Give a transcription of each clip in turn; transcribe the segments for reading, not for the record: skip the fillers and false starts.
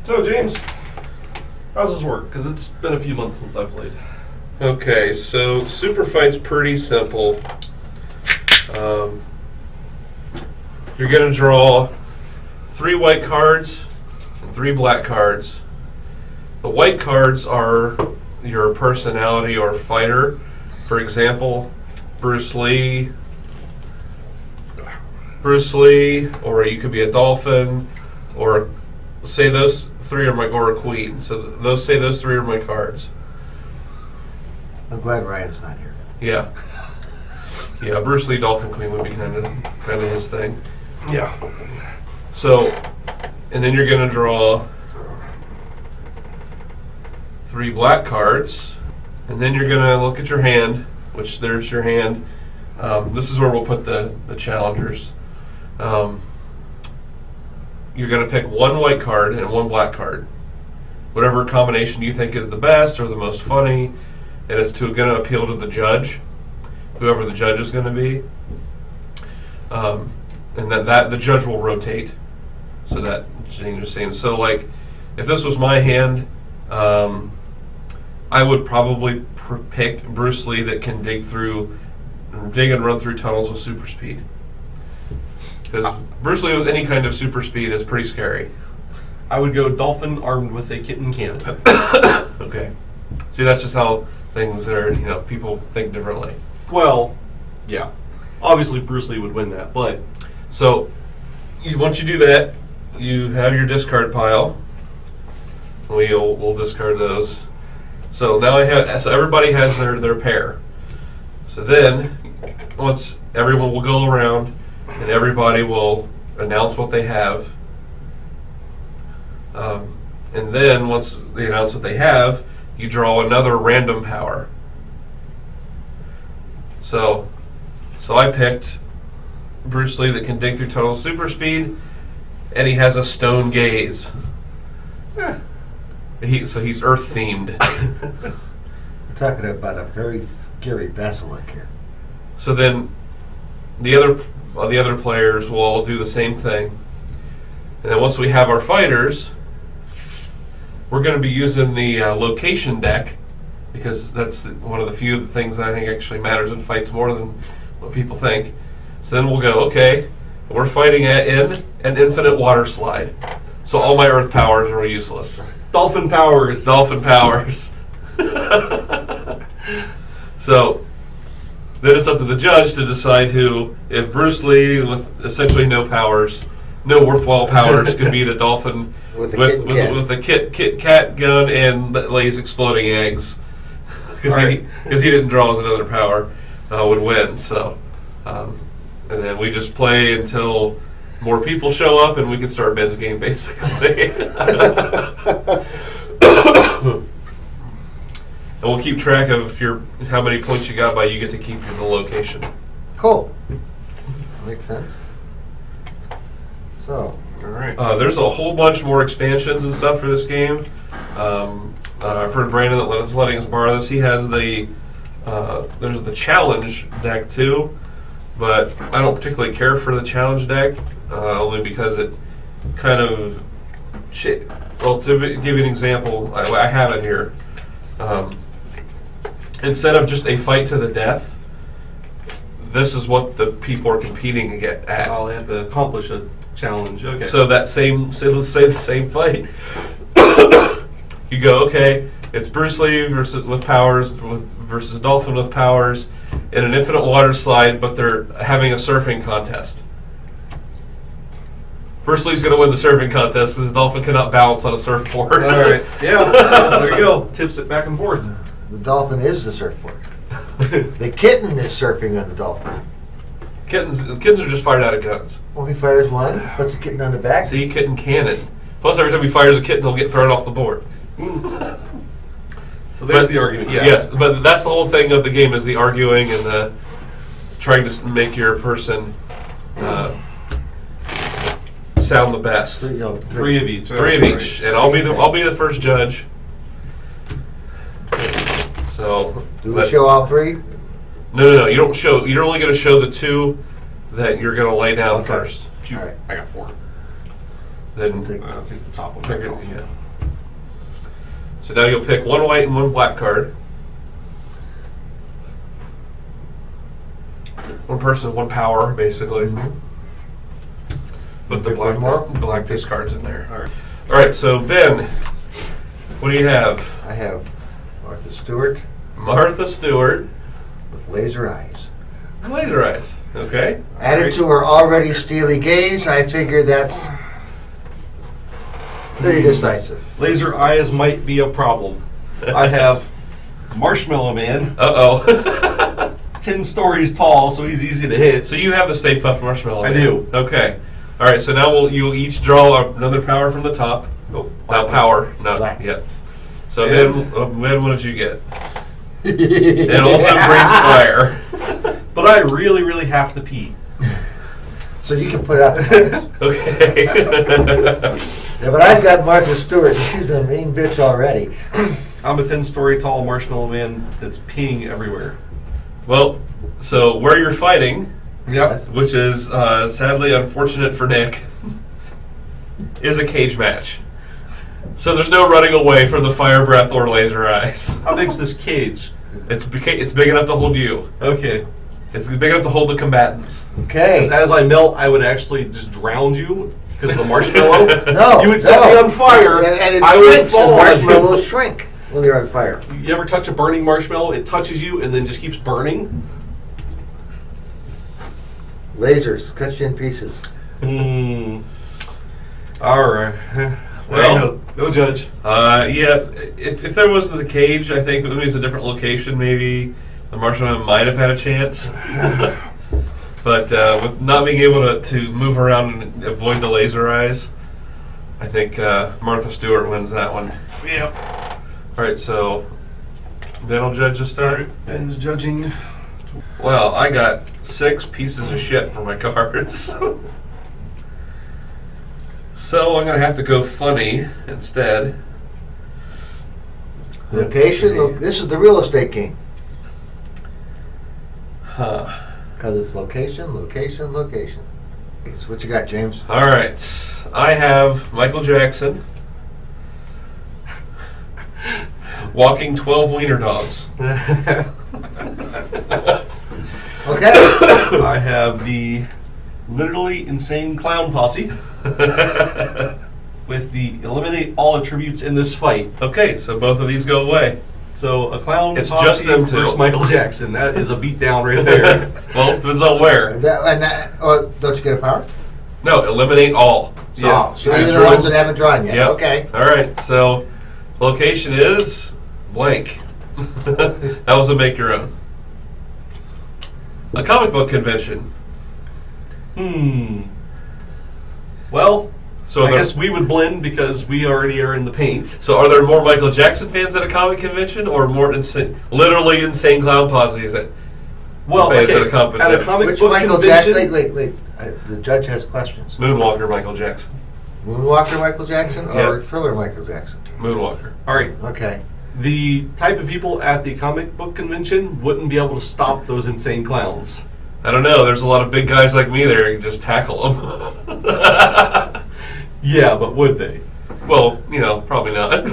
So, James, how's this work? Because it's been a few months since I've played. Okay, so Superfight's pretty simple. You're going to draw 3 white cards and 3 black cards. The white cards are your personality or fighter. For example, Bruce Lee, or you could be a dolphin, or say those 3 are my, or a queen. So those 3 are my cards. I'm glad Ryan's not here. Yeah. Yeah, Bruce Lee Dolphin Queen would be kind of his thing. Yeah. So, and then you're going to draw 3 black cards, and then you're going to look at your hand, which there's your hand. This is where we'll put the challengers. You're going to pick 1 white card and 1 black card. Whatever combination you think is the best or the most funny, and it's going to appeal to the judge, whoever the judge is going to be. And that the judge will rotate, so that changes things. So, like, if this was my hand, I would probably pick Bruce Lee that can dig and run through tunnels with super speed. Because Bruce Lee with any kind of super speed is pretty scary. I would go dolphin armed with a kitten cannon. Okay. See, that's just how things are, people think differently. Well, yeah. Obviously, Bruce Lee would win that, but... So, once you do that, you have your discard pile. We'll discard those. So now so everybody has their pair. So then, once everyone will go around, and everybody will announce what they have. And then once they announce what they have, you draw another random power. So I picked Bruce Lee that can dig through total super speed, and he has a stone gaze. So he's Earth themed. We're talking about a very scary basilisk here. So then the other players will all do the same thing, and then once we have our fighters, we're going to be using the location deck, because that's one of the few things that I think actually matters in fights more than what people think. So then we'll go, okay, we're fighting in an infinite water slide. So all my earth powers are useless. Dolphin powers. Dolphin powers. So then it's up to the judge to decide if Bruce Lee with essentially no worthwhile powers, could beat a dolphin with a kit cat gun and that lays exploding eggs. Because he didn't draw as another power, would win. So, and then we just play until more people show up and we can start Ben's game, basically. And we'll keep track of how many points you got by you get to keep the location. Cool. Makes sense. So, all right. There's a whole bunch more expansions and stuff for this game. I've heard Brandon that letting us borrow this. He has there's the challenge deck too, but I don't particularly care for the challenge deck, only because it kind of. Well, to give you an example, I have it here. Instead of just a fight to the death, this is what the people are competing at. Oh, they have to accomplish a challenge. Okay. So let's say the same fight. You go, okay, it's Bruce Lee with powers versus Dolphin with powers in an infinite water slide, but they're having a surfing contest. Bruce Lee's going to win the surfing contest because Dolphin cannot balance on a surfboard. All right. Yeah. So there you go. Tips it back and forth. the dolphin is the surfboard. The kitten is surfing on the dolphin. Kittens are just fired out of guns. Well, he fires one, puts the kitten on the back. See, kitten cannon. Plus, every time he fires a kitten, he'll get thrown off the board. So there's the argument. Yeah. Yes, but that's the whole thing of the game, is the arguing and the trying to make your person sound the best. Three of each. Three of each, and I'll be the first judge. So Do we show all three? No. You don't show. You're only going to show the two that you're going to lay down Okay. first. All right. I got four. Then I'll take the top one. yeah. So now you'll pick one white and one black card. One person, one power, basically. Put the Pick one more? black discards in there. All right, so Ben, what do you have? I have Martha Stewart Martha Stewart. with laser eyes. Laser eyes. Okay. Added to her already steely gaze, I figure that's pretty decisive. Laser eyes might be a problem. I have Marshmallow Man, Uh-oh. 10 stories tall, so he's easy to hit. So you have the Stay Puft Marshmallow. I Man. do. Okay. All right, so now you'll each draw another power from the top. Oh, Now power. Not Black. yet. So And- Ben, what did you get? It also brings fire. But I really, really have to pee. So you can put out the points. Okay. Yeah, but I've got Martha Stewart, and she's a mean bitch already. I'm a 10-story tall Marshmallow Man that's peeing everywhere. Well, so where you're fighting, Yes. which is sadly unfortunate for Nick, is a cage match. So there's no running away from the fire breath or laser eyes. How big's this cage? It's big enough to hold you. Okay. It's big enough to hold the combatants. Okay. As I melt, I would actually just drown you because of the marshmallow. No. You would set me on fire. And it I would shrinks, and fall on you. marshmallows shrink when they're on fire. You ever touch a burning marshmallow? It touches you and then just keeps burning. Lasers, cut you in pieces. All right. Well- go judge. Yeah, if there wasn't the cage, I think it was a different location, maybe the Marshmallow might have had a chance. But with not being able to move around and avoid the laser eyes, I think Martha Stewart wins that one. Yep. All right, so Ben will judge this time. Ben's judging. Well, I got 6 pieces of shit for my cards. So I'm going to have to go funny instead. Let's Location, see. this is the real estate game. Huh. Because it's location, location, location. Okay, so what you got, James? All right. I have Michael Jackson walking 12 wiener dogs. Okay. I have the literally insane clown posse with the eliminate all attributes in this fight. Okay, so both of these go away. So a clown It's posse just them two. versus Michael Jackson. That is a beatdown right there. Well, it depends on where. Don't you get a power? No, eliminate all. Yeah. So I even the drew- ones that haven't drawn yet. Yep. Okay. All right, so location is blank. That was a make your own. A comic book convention. Well, So I guess we would blend because we already are in the paint. So are there more Michael Jackson fans at a comic convention, or more literally insane clown posses at Well, fans okay, at a comic at a convention? comic Which book Michael convention. Jackson? Wait. The judge has questions. Moonwalker Michael Jackson. Moonwalker Michael Jackson or Yeah. Thriller Michael Jackson? Moonwalker. All right, Okay. the type of people at the comic book convention wouldn't be able to stop those insane clowns. I don't know. There's a lot of big guys like me there. You can just tackle them. Yeah, but would they? Well, probably not.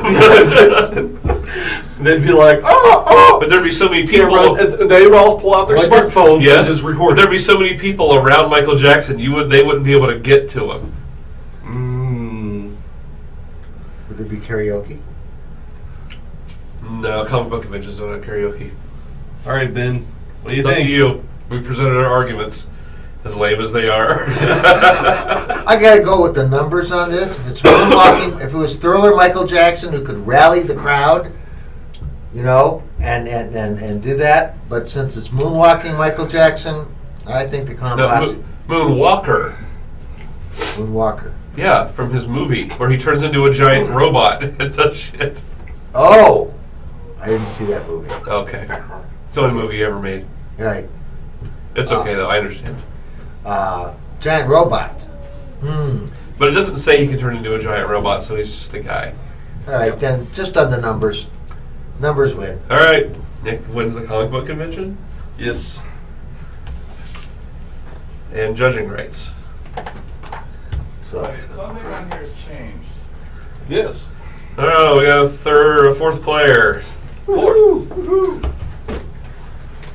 They'd be like, oh! But there'd be so many people. Cameras, and they would all pull out their What does- smartphones Yes, and just but record. there'd be so many people around Michael Jackson. They wouldn't be able to get to him. Would it be karaoke? No, comic book conventions don't have karaoke. All right, Ben, what do you It's up think? to you. We've presented our arguments, as lame as they are. I gotta go with the numbers on this. If it's moonwalking, if it was Thriller Michael Jackson who could rally the crowd, and do that. But since it's moonwalking Michael Jackson, I think the clown No, posse. Moonwalker. Moonwalker. Yeah, from his movie, where he turns into a giant robot and does shit. Oh, I didn't see that movie. Okay. It's the only movie he ever made. Right. It's okay, though. I understand. Giant robot. But it doesn't say he can turn into a giant robot, so he's just the guy. All right, then just on the numbers. Numbers win. All right. Nick wins the comic book convention Yes. and judging rights. So Wait, something on here has changed. Yes. Oh, we got a fourth player. Fourth. You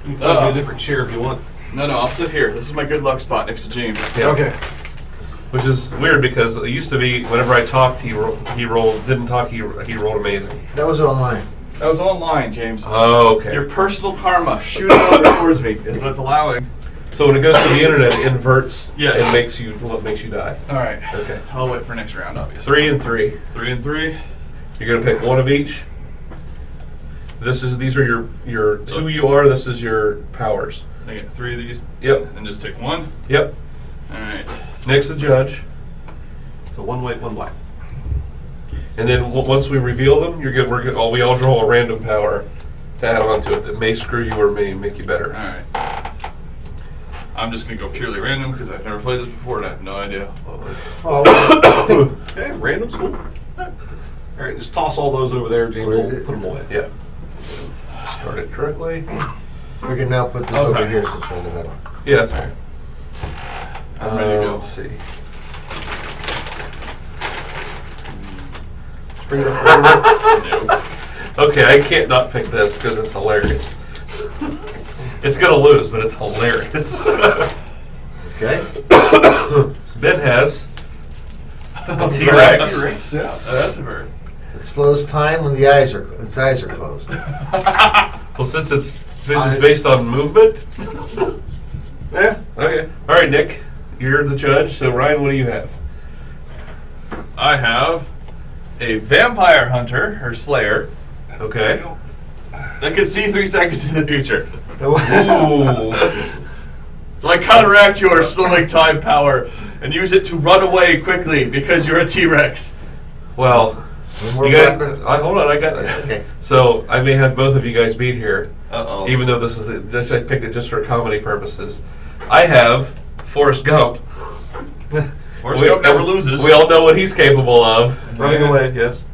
can find me a different chair if you want. No, I'll sit here. This is my good luck spot next to James. Yeah. Okay. Which is weird because it used to be whenever I talked, he rolled. Didn't talk, he rolled amazing. That was online. That was online, James. Oh, okay. Your personal karma shooting over towards me is what's allowing. So when it goes to the internet, it inverts. Yes. It makes you die. All right. Okay. I'll wait for next round, obviously. 3 and 3. 3 and 3. You're gonna pick one of each. These are your who you are. This is your powers. I get 3 of these. Yep. And just take one. Yep. All right. Next, the judge. So 1 white, 1 black. And then once we reveal them, you're good. We all draw a random power to add on to it that may screw you or may make you better. All right. I'm just gonna go purely random because I've never played this before and I have no idea. Oh, Okay, random's cool. All right, just toss all those over there, James. We'll put them away. Yeah. Start it correctly. we can now put this over here since we're in the middle. Yeah, that's fine. I'm ready to go. Let's see. Bring it up. No. Okay, I can't not pick this because it's hilarious. It's gonna lose, but it's hilarious. Okay. Ben has a T-Rex. T-Rex. T-Rex, yeah. That's a bird. It slows time when its eyes are closed. Well, since it's based on movement. Yeah. Okay. All right, Nick, you're the judge. So Ryan, what do you have? I have a vampire hunter or slayer Okay. that can see 3 seconds in the future. Ooh. So I counteract your slowing time power and use it to run away quickly because you're a T-Rex. Well, One more you got. black- Hold on, I got. Okay. So I may have both of you guys beat here, Uh-oh. even though this is I picked it just for comedy purposes. I have Forrest Gump. Forrest Gump never loses. We all know what he's capable of. Running away, yes.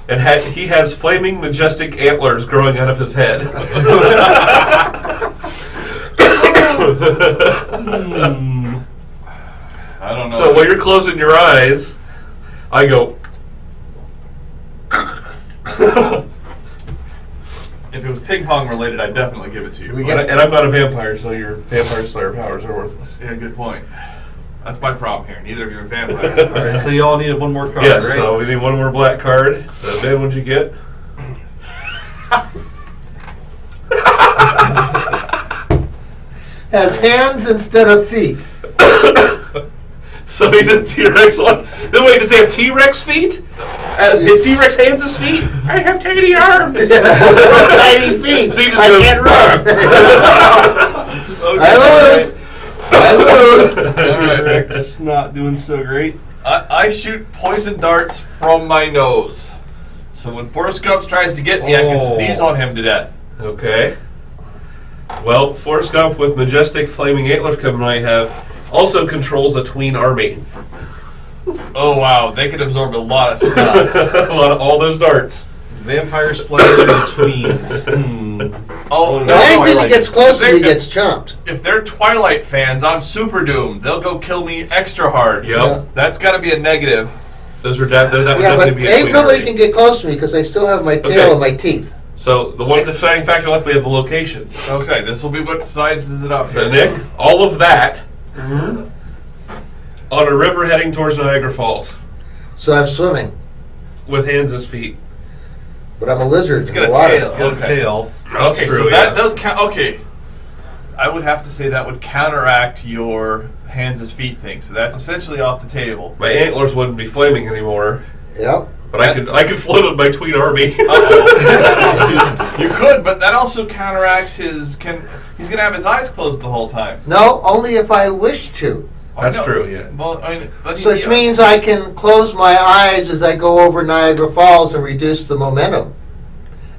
And he has flaming, majestic antlers growing out of his head. I don't know. So while you're closing your eyes, I go. If it was ping pong related, I'd definitely give it to you. We get- And I'm not a vampire, so your vampire slayer powers are worthless. Yeah, good point. That's my problem here. Neither of you are vampires. All right. So you all needed one more card, Yes, right? so we need one more black card. So Ben, what'd you get? Has hands instead of feet. So he's a T-Rex. What? Then wait, does he have T-Rex feet? T-Rex hands as feet? I have tiny arms. Tiny feet. So you just I go, can't run. Okay. I lose. All right. T-Rex not doing so great. I shoot poison darts from my nose. So when Forrest Gump tries to get me, I can sneeze on him to death. Okay. Well, Forrest Gump with majestic flaming antlers coming I have also controls a tween army. Oh wow, they can absorb a lot of snot. A lot of all those darts. Vampire Slayer and tweens. Oh No, no! Anything like that gets it. close to me They- gets chomped. If they're Twilight fans, I'm super doomed. They'll go kill me extra hard. Yep. Yeah. That's got to be a negative. Those are that would Yeah, definitely but be a ain't tween nobody army. can get close to me because I still have my tail Okay. and my teeth. So the one deciding factor left, we have the location. Okay, this will be what decides it up. So here. Nick, all of that on a river heading towards Niagara Falls So I'm swimming, with hands as feet. but I'm a lizard It's in got the a water. tail. Got a Okay. tail. That's Okay, true. so yeah. that does count. Okay, I would have to say that would counteract your hands as feet thing. So that's essentially off the table. My antlers wouldn't be flaming anymore, Yep. but I could float with my tween army. You could, but that also counteracts his. He's gonna have his eyes closed the whole time. No, only if I wish to. That's I know. true, yeah. Well, I mean, So which means I can close my eyes as I go over Niagara Falls and reduce the momentum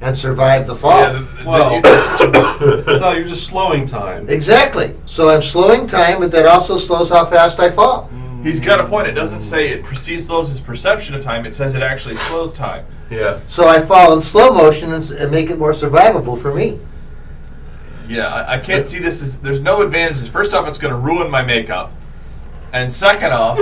and survive the fall. Well, I thought you were just slowing time. Exactly. So I'm slowing time, but that also slows how fast I fall. he's got a point. It doesn't say it slows his perception of time. It says it actually slows time. Yeah. So I fall in slow motion and make it more survivable for me. Yeah, I can't see this as. There's no advantages. First off, it's going to ruin my makeup, and second off,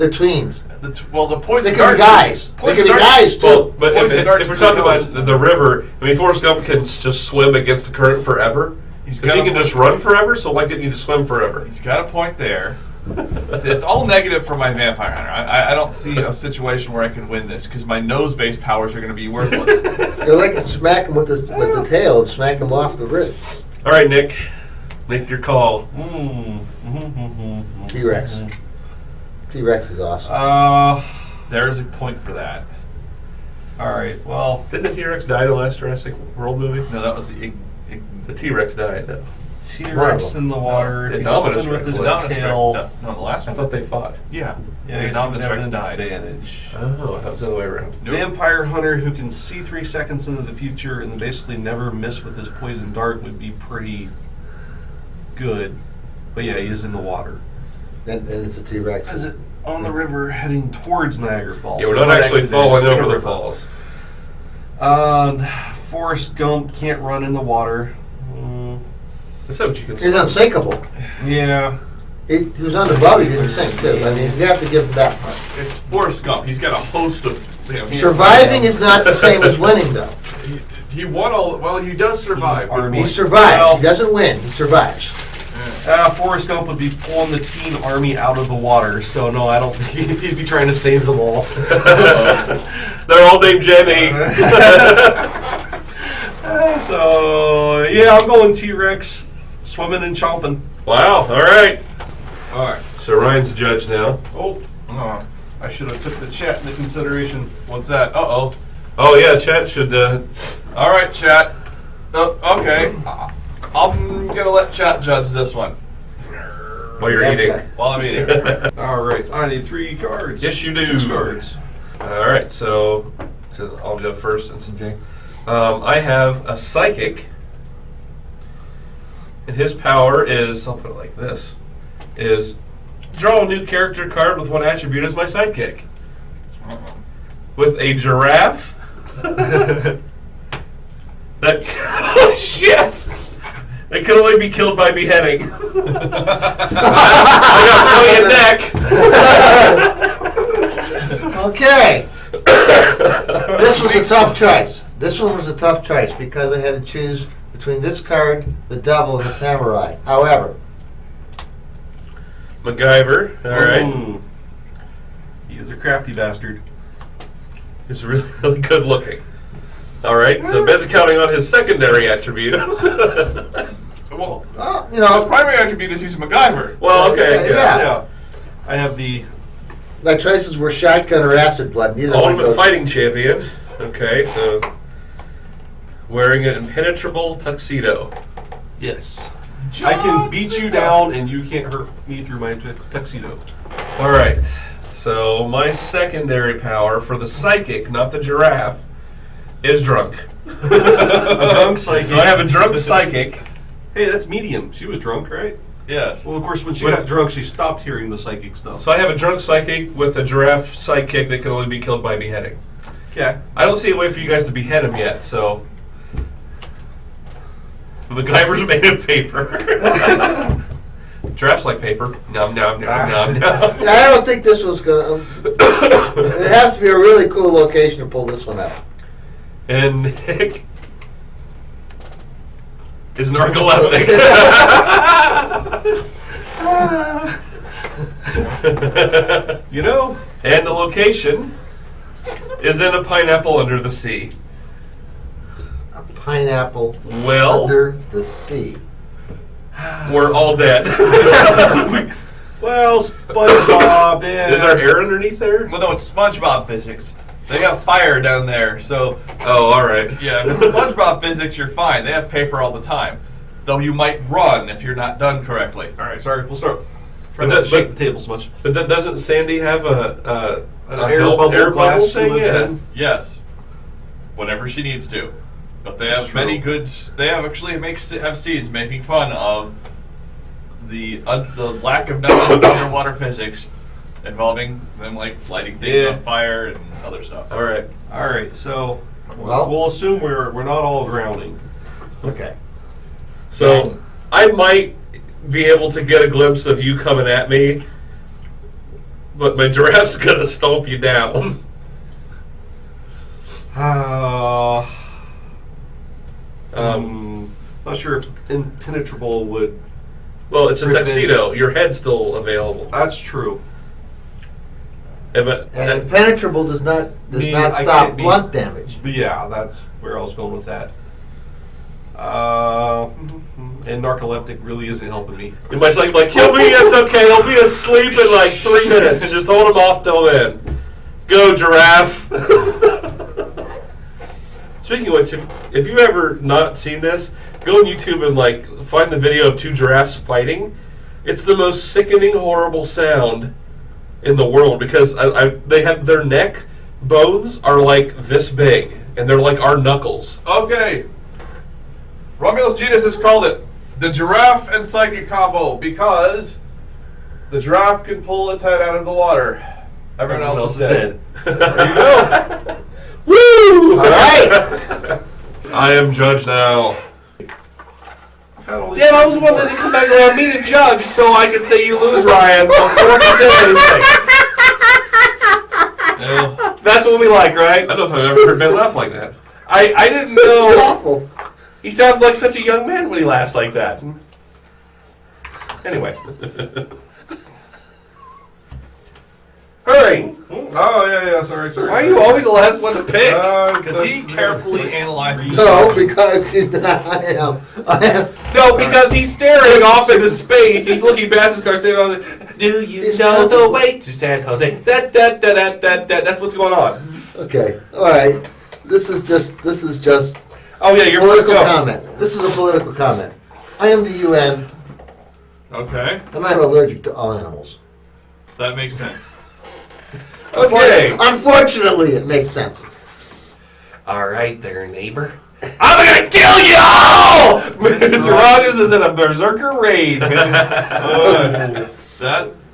They're tweens. The poison They can be darts. guys. They can be guys too. Well, but if Poison darts we're to the talking nose. about the river, I mean, Forrest Gump can just swim against the current forever. Because he can just run forever, so why couldn't you just swim forever? He's got a point there. See, it's all negative for my vampire hunter. I don't see a situation where I can win this because my nose-based powers are going to be worthless. You're like to smack him with the tail and smack him off the rib. All right, Nick. Make your call. T-Rex. T-Rex is awesome. There is a point for that. All right. Well, Didn't the T-Rex die in the last Jurassic World movie? No, that was the The T-Rex died. No. T-Rex in the water. No, If he's Indominus swimming with Rex his was. tail. No, the last I one. thought they fought. Yeah. Yeah, The he's Indominus have Rex an died. advantage. Oh, that was the other way around. Nope. Vampire hunter who can see 3 seconds into the future and basically never miss with his poison dart would be pretty good. But yeah, he is in the water. And it's a T-Rex. Is it on the river heading towards Niagara Falls? Yeah, we're So not it's actually there, falling it's in a over the river. falls. Forrest Gump can't run in the water. Is that what you can He's unsinkable. Yeah. He was on the boat. He didn't sink too. I mean, you have to give him that much. It's Forrest Gump. He's got a host of. Surviving is not the same as winning, though. He won all. Well, he does survive. Good Army. He point. survives. Well- He doesn't win. He survives. Forrest Gump would be pulling the Teen Army out of the water, so no, I don't think he'd be trying to save them all. They're all named Jenny. So, yeah, I'm going T-Rex, swimming and chomping. Wow. All right. All right. So Ryan's the judge now. Oh, I should have took the chat into consideration. What's that? Uh-oh. Oh yeah, chat should. All right, chat. Okay. I'm going to let chat judge this one While you're Okay. eating. while I'm eating. All right, I need 3 cards. Yes, you do. 6 cards. All right. So I'll go first. Since Okay. I have a psychic, and his power is, I'll put it like this, is draw a new character card with one attribute as my sidekick. With a giraffe. That oh shit! It can only be killed by beheading. I got a neck. Okay. This was a tough choice. This one was a tough choice because I had to choose between this card, the devil, and the samurai. However, MacGyver. All right. Ooh. He is a crafty bastard. He's really, really good looking. All right. So Ben's counting on his secondary attribute. Well, well, his primary attribute is he's a MacGyver. Well, okay. Yeah. Yeah. I have the my choices were shotgun or acid blood. Neither one Ultimate goes. fighting champion. Okay, so wearing an impenetrable tuxedo. yes. I can beat you down and you can't hurt me through my tuxedo. All right. So my secondary power for the psychic, not the giraffe, is drunk. A drunk psychic. So I have a drunk psychic. Hey, that's medium. She was drunk, right? Yes. Well, of course, when she With- got drunk, she stopped hearing the psychic stuff. So I have a drunk psychic with a giraffe sidekick that can only be killed by beheading. Okay. I don't see a way for you guys to behead him yet, so MacGyver's made of paper. Giraffes like paper. Nom nom nom nom nom. Yeah, I don't think this was gonna. It has to be a really cool location to pull this one out. And Nick is narcoleptic. You know, And the location is in a pineapple under the sea. A pineapple Well, under the sea. we're all dead. well, SpongeBob and Is there air underneath there? Well, no, it's SpongeBob physics. They got fire down there, so Oh, all right. yeah, if it's SpongeBob physics, you're fine. They have paper all the time. Though you might run if you're not done correctly. All right, sorry, we'll start. Try But not to that- shake but- the table so much. But doesn't Sandy have a Air bubble glass she thing? lives Yeah. in. Yes, whenever she needs to. But they That's have many true. good. They have actually have seeds making fun of the lack of knowledge of underwater physics involving them like lighting things Yeah. on fire and other stuff. All right. All right, so Well- we'll assume we're not all drowning. Okay. So I might be able to get a glimpse of you coming at me but my giraffe's gonna stomp you down. Not sure if impenetrable would. Well, it's a prevent- tuxedo. Your head's still available. That's true. Yeah, but, And impenetrable does not Me, I stop can't be- blunt damage. But yeah, that's where I was going with that. And narcoleptic really isn't helping me. you might like he'll be. It's okay. He'll be asleep in like 3 minutes. Just hold him off till then. Go, giraffe. Speaking of which, if you've ever not seen this, go on YouTube and like find the video of 2 giraffes fighting. It's the most sickening, horrible sound in the world because they have their neck bones are like this big and they're like our knuckles. Okay. Romulus Genus has called it the giraffe and psychic combo because the giraffe can pull its head out of the water. Everyone else is dead. There you go. Woo! All right. I am judge now. Damn, I was the one that didn't come back around me to judge, so I could say you lose, Ryan. Before you did anything. Yeah. That's what we like, right? I don't know if I've ever heard Ben laugh like that. I didn't This is know. awful. He sounds like such a young man when he laughs like that. Anyway. Hurry! Oh yeah, sorry. Why are you always the last one to pick? Because he carefully analyzes. No, because he's not. I am. No, because he's staring off into space. He's looking past his car, staring on it. Do you He's know the comfortable. way to San Jose? That's what's going on. Okay. All right. This is just Oh yeah, you're political first. Go. comment. This is a political comment. I am the UN, Okay, and I'm allergic to all animals. that makes sense. Okay. Unfortunately, it makes sense. All right, there, neighbor. I'm gonna kill you all! Mr. Rogers is in a berserker rage. That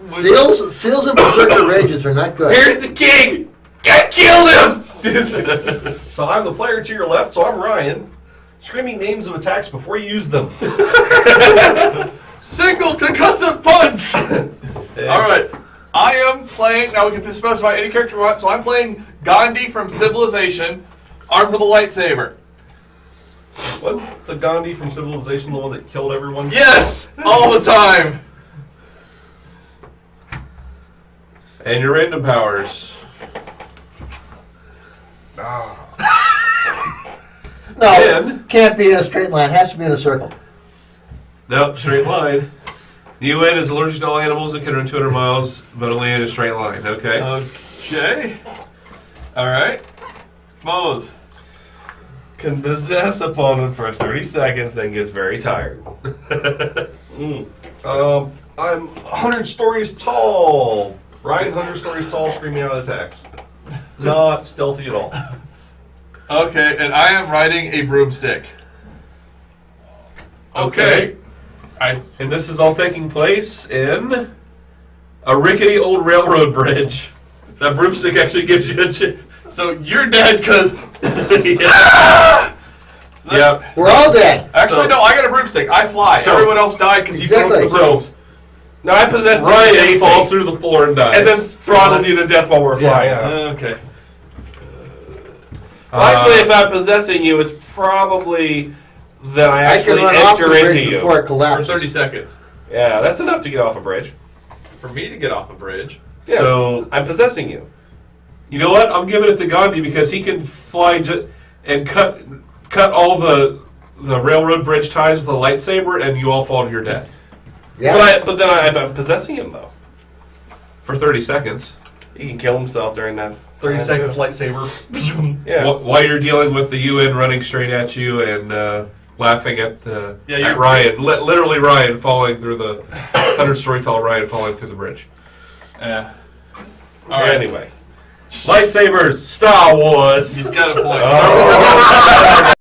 would, Seals and berserker rages are not good. Here's the king. Get killed him. So I'm the player to your left, so I'm Ryan. Screaming names of attacks before you use them. single concussive punch. All right. I am playing, now we can specify any character we want, so I'm playing Gandhi from Civilization, armed with a lightsaber. What? The Gandhi from Civilization, the one that killed everyone? Yes! All the time! And your random powers. No, And- can't be in a straight line. Has to be in a circle. Nope, straight line. The UN is allergic to all animals that can run 200 miles, but only in a straight line, okay? Okay. All right. Mose. Can possess opponent for 30 seconds, then gets very tired. I'm 100 stories tall. Ryan, 100 stories tall, screaming out attacks. Not stealthy at all. Okay, and I am riding a broomstick. Okay. And this is all taking place in a rickety old railroad bridge. That broomstick actually gives you a chance. So you're dead because. Yeah. We're all dead. Actually, So- no, I got a broomstick. I fly. So- Everyone else died because he Exactly. broke the brooms. Now I possess Ryan falls through the floor and dies. and then throttled you to death while we're flying. Yeah. Okay. Well, actually, if I'm possessing you, it's probably that I I can actually run off the enter bridge into before you. it For collapses. 30 seconds. Yeah, that's enough to get off a bridge. For me to get off a bridge. Yeah. So, I'm possessing you. you know what? I'm giving it to Gandhi because he can fly and cut all the railroad bridge ties with a lightsaber, and you all fall to your death Yeah. But then I'm possessing him, though. for 30 seconds. He can kill himself during that. 30 time, seconds too. lightsaber. Yeah. While you're dealing with the UN running straight at you and laughing at Yeah, at Ryan, literally Ryan falling through the 100-story tall Ryan falling through the bridge. Yeah. All right. Anyway. Lightsabers, Star Wars. He's got a point. Oh.